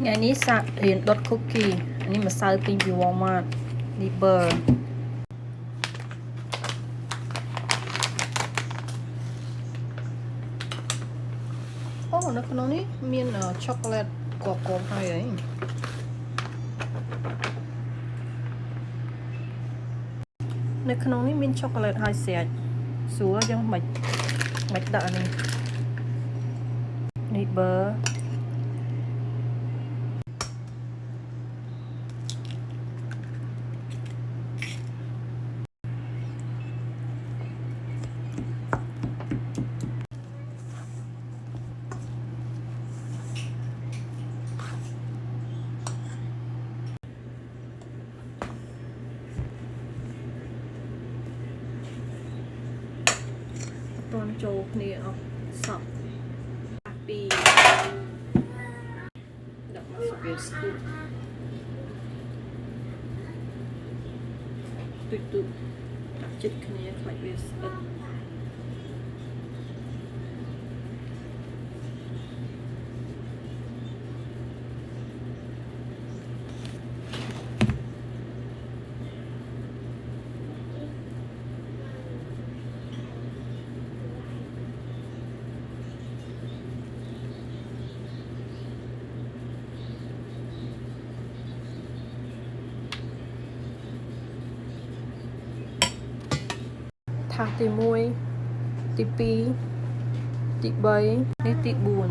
ngàyนี้สะเรียนดอทคุกกี้อันนี้มาซื้อเป็นอยู่วอลมาร์ทนี่เบอร์โอ้ในขนมนี้มีช็อกโกแลตกรอบๆให้เลยในขนมนี้มีช็อกโกแลตให้เสียสัวยังไม่ได้นี่เบอร์ตอนโจ๊กนี่เอาสับปีดับมาสเปซตุกจิตคะแนนไข่เบสทาตีมวยตีปีตีใบนี่ตีบุญ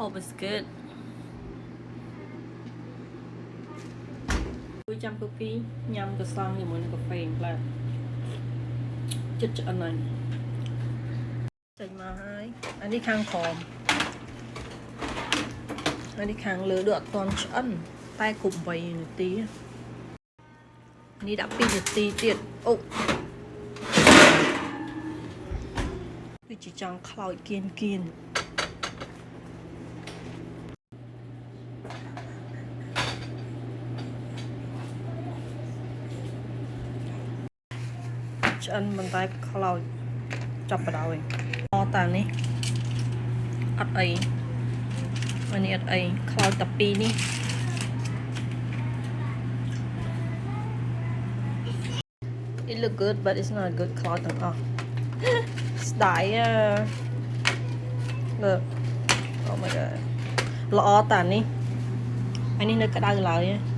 Whole biscuit ด้วยจำคุกกี้ยำกระซังอยู่เหมือนกาแฟแล้วจุดอันนั้นใส่มาให้อันนี้ข้างคอมอันนี้ข้างเหลือเดือดตอนชั้นใต้กลุ่มใบหนึ่งตีนี่ดับปีหนึ่งตีเตียดโอ้คือจีจังคลอยกินอันมันได้เราจับไปแล้วเองพอตานี้อัดไออันนี้อัดไอเราตับปีนี่ it look good but it's not good คลอตั้งออกสไตล์look oh my god ละออตานี้อันนี้นึกกระด้างเลย